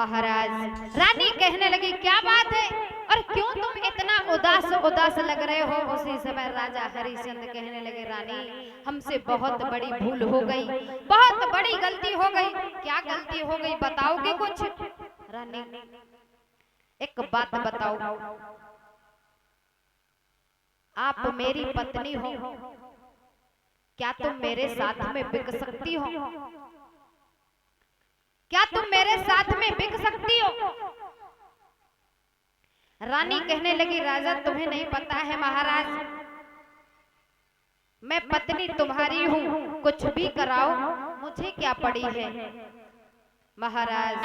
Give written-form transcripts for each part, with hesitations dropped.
महाराज रानी कहने लगी क्या बात है और क्यों तुम इतना उदास उदास लग रहे हो। उसी समय राजा हरिश्चंद्र कहने लगे रानी हमसे बहुत बड़ी भूल हो गई, बहुत बड़ी गलती हो गई। क्या गलती हो गई बताओगे कुछ? रानी एक बात बताओ, आप मेरी पत्नी हो, क्या तुम मेरे साथ में बिक सकती हो? क्या तुम मेरे साथ में बिक सकती हो? रानी कहने लगी राजा तुम्हें नहीं पता है महाराज, मैं पत्नी तुम्हारी हूँ, कुछ भी कराओ मुझे क्या पड़ी है। महाराज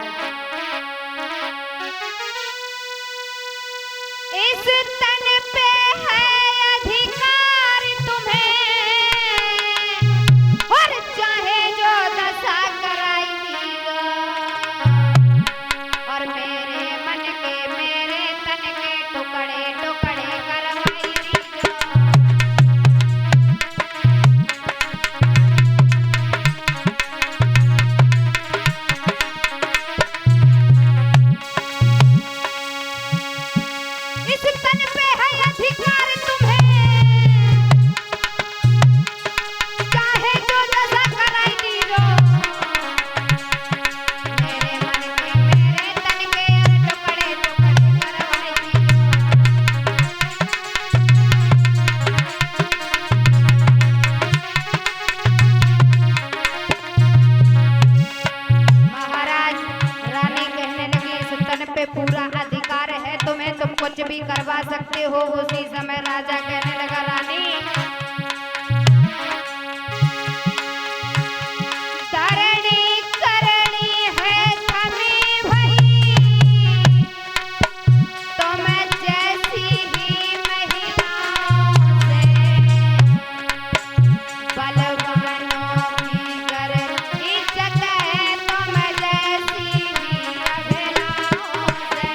इस तन पे है अधिकार तुम्हें और चाहे जो दशा कराई और मेरे मन के मेरे तन के टुकड़े टुकड़े करवाई। इस तन पे है अधिकार तुम्हें, चाहे जो दशा कराई दीजो, मेरे मन के मेरे तन के टुकड़े टुकड़े करवाई महाराज रानी कहने लगी इस तन पे पूरा अधिकार है तुम्हें, तुम कुछ भी करवा सकते हो। उसी समय राजा कहने लगा रानी धरणी करनी है थमी भई, तो मैं जैसी ही महिलाओं से बलवानों की कर इज्जत है, तो मैं जैसी ही अबलाओं से।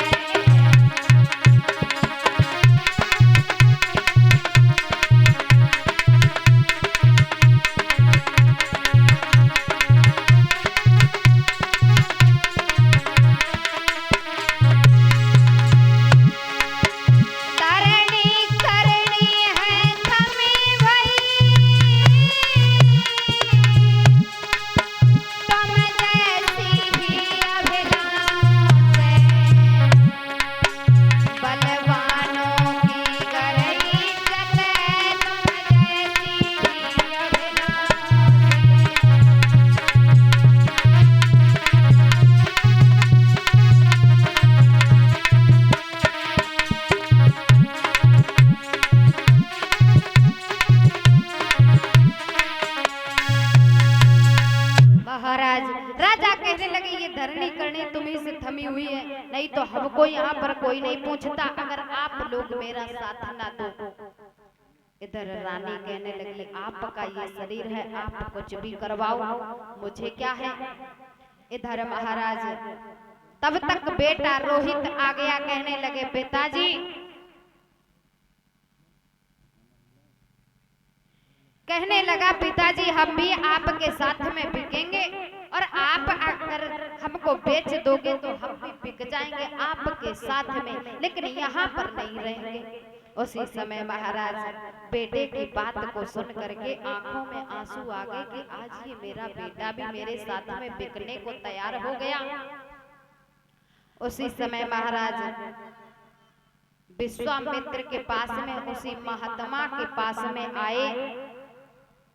तरणी करनी है थमी भई, तो मैं जैसी ही अबलाओं से बलवानों की कर इज्जत है, तो मैं जैसी ही अबलाओं महाराज राजा कहने लगे ये धरनी करनी तुम्ही से थमी हुई है, नहीं तो हमको यहाँ पर कोई नहीं पूछता अगर आप लोग मेरा साथ ना दो। इधर रानी कहने लगी आपका ये शरीर है, आप कुछ भी करवाओ मुझे क्या है। इधर महाराज तब तक बेटा रोहित आ गया, कहने लगे पिताजी कहने लगा पिताजी हम भी आपके साथ में बिकेंगे और आप अगर हमको बेच दोगे तो हम भी बिक जाएंगे आपके साथ में, लेकिन यहाँ पर नहीं रहेंगे। उसी समय महाराज बेटे की बात को सुन करके आंखों में आंसू आ गए कि आज ये मेरा बेटा भी मेरे साथ में बिकने को तैयार हो गया। उसी समय महाराज विश्वामित्र के पास में उसी महात्मा के पास में आए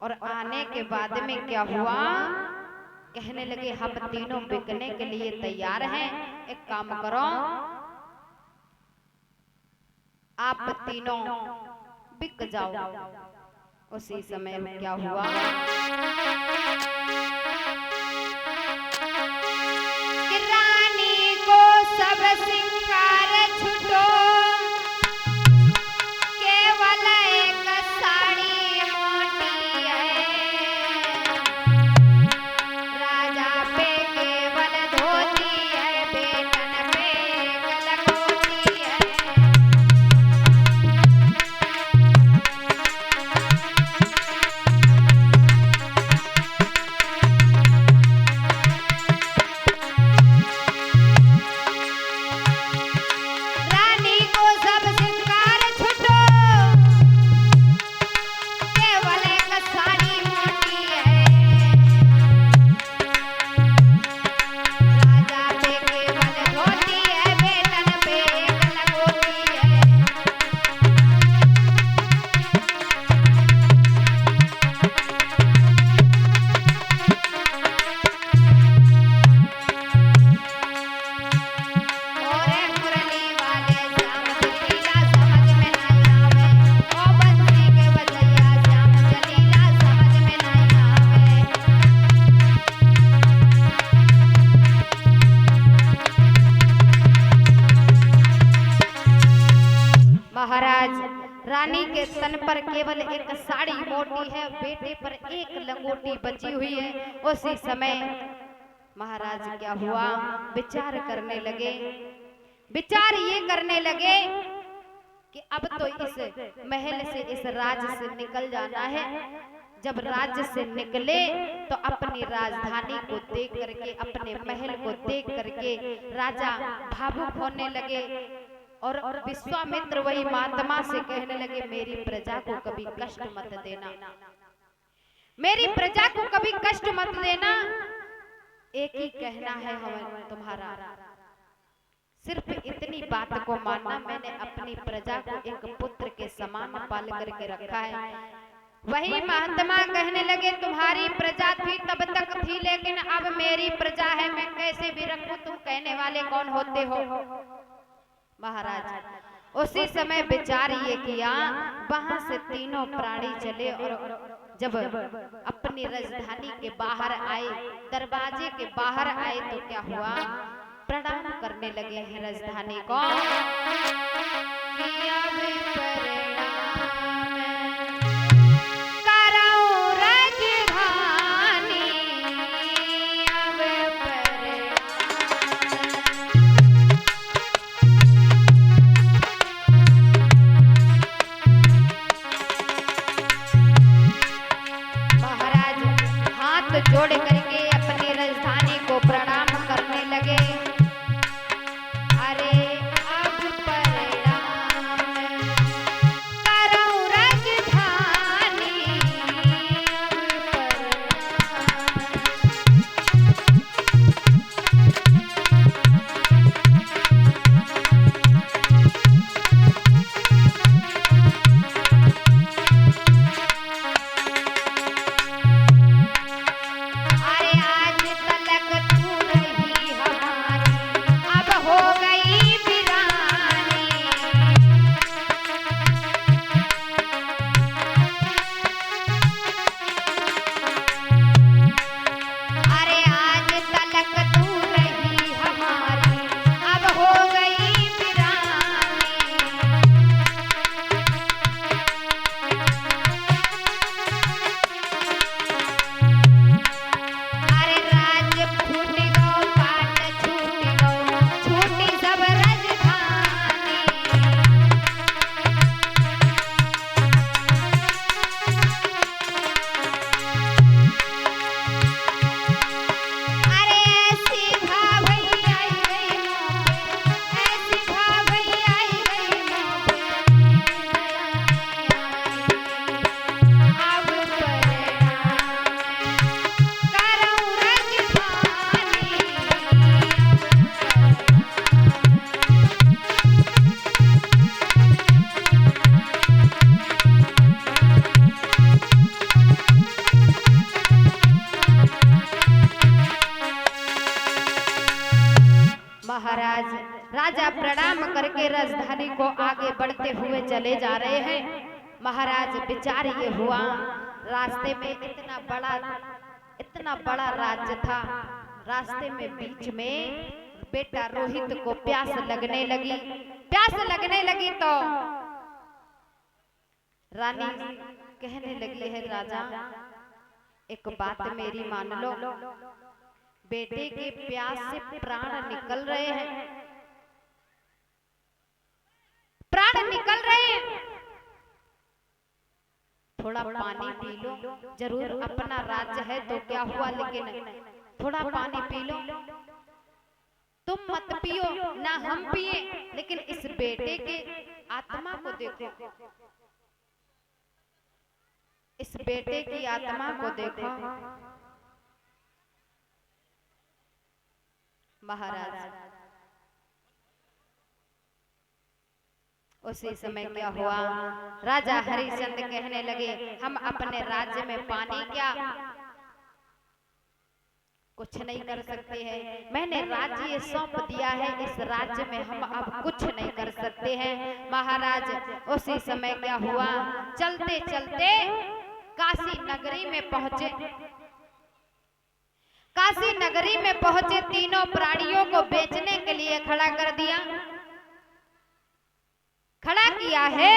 और आने के बाद में क्या हुआ, कहने लगे हम तीनों बिकने के लिए तैयार हैं, एक काम करो आप तीनों बिक जाओ। उसी समय में क्या हुआ, कि रानी को सब सिंगार छुटो, केवल एक साड़ी मोटी है, राजा पे केवल धोती है, बेटन पे गलगोटी है। रानी के तन पर केवल एक साड़ी मोटी है, बेटे पर एक लंगोटी बची हुई है। उसी समय महाराज क्या हुआ, विचार करने लगे। विचार ये करने लगे कि अब तो इस महल से, इस राज से निकल जाना है। जब राज्य से निकले तो अपनी राजधानी को देख करके, अपने महल को देख करके राजा भावुक होने लगे और विश्वामित्र वही महात्मा से कहने लगे, मेरी प्रजा को कभी कष्ट मत देना, मेरी प्रजा को कभी कष्ट मत देना। एक ही कहना है हमें तुम्हारा, सिर्फ इतनी बात को मानना, मैंने अपनी प्रजा को एक पुत्र के समान पाल करके रखा है। वही महात्मा कहने लगे, तुम्हारी प्रजा थी तब तक थी, लेकिन अब मेरी प्रजा है, मैं कैसे भी रखूं, तुम कहने वाले कौन होते हो। महाराज उसी समय विचार ये किया, वहां से तीनों प्राणी चले और जब अपनी राजधानी के बाहर आए, दरवाजे के बाहर आए तो क्या हुआ, प्रणाम करने लगे हैं राजधानी को। जोड़ करके अपनी राजधानी को प्रणाम करने लगे। अरे अब प्रणाम करो राजधानी, महाराज राजा प्रणाम करके राजधानी को आगे बढ़ते हुए चले जा रहे हैं। महाराज विचार ये हुआ, रास्ते में इतना बड़ा राज्य था, रास्ते में बीच में बेटा रोहित को प्यास लगने लगी तो रानी कहने लगी है, राजा एक बात मेरी मान लो, बेटे के प्यास से प्राण निकल रहे हैं, थोड़ा पानी पी लो, जरूर अपना राज्य है तो क्या हुआ, लेकिन थोड़ा पानी पी लो। तुम मत पियो ना हम पिए, लेकिन इस बेटे के आत्मा को देखो, इस बेटे की आत्मा को देखो। महाराज उसी समय क्या हुआ, राजा हरिश्चंद्र कहने लगे, हम अपने राज्य में पानी क्या कुछ नहीं कर सकते हैं, मैंने राज्य सौंप दिया है, इस राज्य में हम अब कुछ नहीं कर सकते हैं। महाराज उसी समय क्या हुआ, चलते चलते काशी नगरी में पहुंचे। काशी नगरी में पहुंचे, तीनों प्राणियों को बेचने के लिए खड़ा कर दिया, खड़ा किया है।